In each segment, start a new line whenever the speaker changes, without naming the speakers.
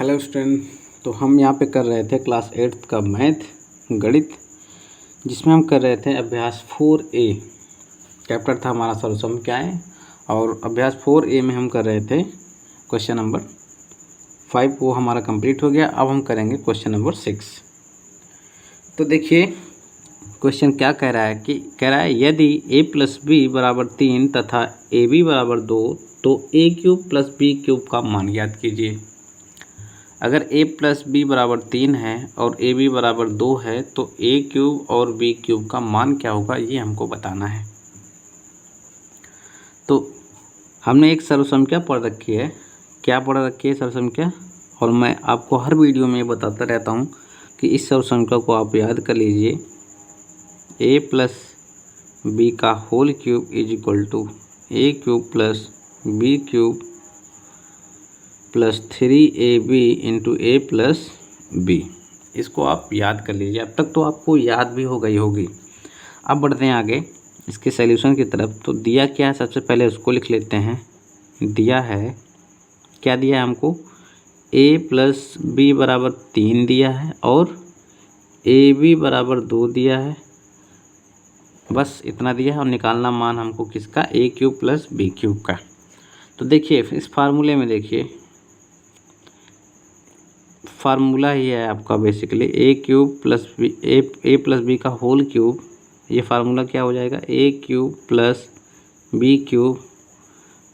Hello student. तो हम यहाँ पे कर रहे थे क्लास 8th का मैथ गणित, जिसमें हम कर रहे थे अभ्यास 4A। चैप्टर था हमारा सॉल्यूशन क्या है, और अभ्यास 4A में हम कर रहे थे क्वेश्चन नंबर 5, वो हमारा कंप्लीट हो गया। अब हम करेंगे क्वेश्चन नंबर 6। तो देखिए क्वेश्चन क्या कह रहा है कि यदि a + b = 3 तथा ab = 2 तो a³ + b³ का मान ज्ञात कीजिए। अगर a + b = 3 है और ab = 2 है तो a³ और b³ का मान क्या होगा, ये हमको बताना है। तो हमने एक सर्वसंख्या पढ़ रखी है। क्या पढ़ रखी है? सर्वसंख्या। और मैं आपको हर वीडियो में बताता रहता हूँ कि इस सर्वसंख्या को आप याद कर लीजिए। a + b का whole cube = a³ + b³ + 3ab × a + b। इसको आप याद कर लीजिए। अब तक तो आपको याद भी हो गई होगी। अब बढ़ते हैं आगे इसके सॉल्यूशन की तरफ। तो दिया क्या है, सबसे पहले उसको लिख लेते हैं। दिया है, क्या दिया है हमको? a + b = 3 दिया है और ab = 2 दिया है। बस इतना दिया है और निकालना मान हमको किसका? a³ + b³ का। तो देखिए इस फार्मूले में देखिए, फार्मूला ही है आपका बेसिकली a³ + b का होल क्यूब। ये फार्मूला क्या हो जाएगा? a³ + b³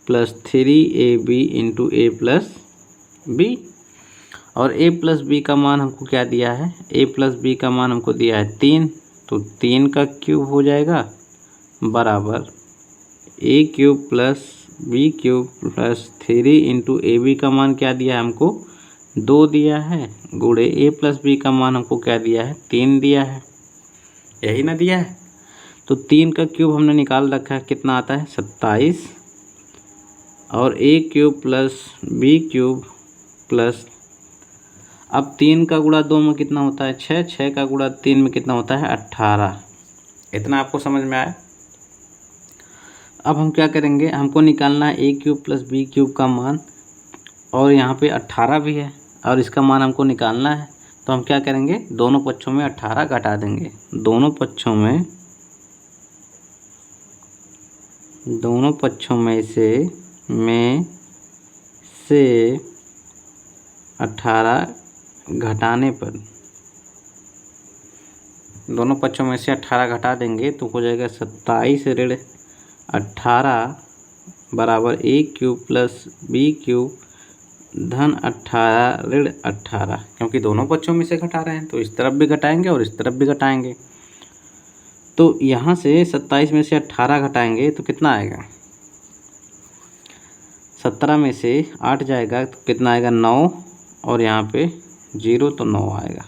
+ 3ab × a + b। और a + b का मान हमको क्या दिया है? a + b का मान हमको दिया है 3, तो 3 का क्यूब हो जाएगा बराबर a³ + b³ + 3 × ab का मान क्या दिया है हमको? 2 दिया है, गुणे a + b का मान हमको क्या दिया है? 3 दिया है। यही ना दिया है? तो 3 का क्यूब हमने निकाल रखा है, कितना आता है? 27। और a³ + b³ प्लस, अब 3 का गुणा 2 में कितना होता है? 6। 6 का गुणा 3 में कितना होता है? 18। इतना आपको समझ में आया? अब हम क्या करेंगे, हमको निकालना है a³ + b³ का मान, और यहाँ पे 18 भी है और इसका मान हमको निकालना है। तो हम क्या करेंगे, दोनों पक्षों में 18 घटा देंगे। दोनों पक्षों से 18 घटाने पर, दोनों पक्षों में से 18 घटा देंगे तो हो जाएगा 27 ऋण 18 बराबर a³ + b³ धन 18 ऋण 18। क्योंकि दोनों पक्षों में से घटा रहे हैं तो इस तरफ भी घटाएंगे और इस तरफ भी घटाएंगे। तो यहाँ से 27 में से 18 घटाएंगे तो कितना आएगा? 17 में से 8 जाएगा तो कितना आएगा? 9, और यहाँ पे 0 तो 9 आएगा।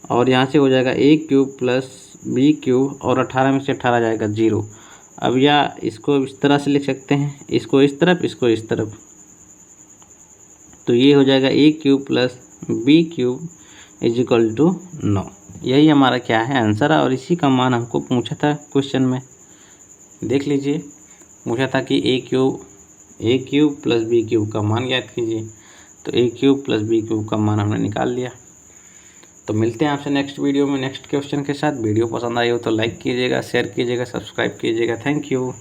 और यहाँ से हो जाएगा a³ + b³ और 18 में से 18 जाएगा 0। अब या इसको इस तरह से लिख सकते हैं, इसको इस तरफ, इसको इस तरफ। तो ये हो जाएगा a³ + b³ = 9। यही हमारा क्या है? आंसर है। और इसी का मान हमको पूछा था क्वेश्चन में, देख लीजिए। पूछा था कि a³ + b³ का मान ज्ञात कीजिए। तो a³ + b³ का मान हमने निकाल लिया। तो मिलते हैं आपसे नेक्स्ट वीडियो में नेक्स्ट क्वेश्चन के साथ। वीडियो पसंद आई हो तो लाइक कीजिएगा, शेयर कीजिएगा, सब्सक्राइब कीजिएगा। Thank you.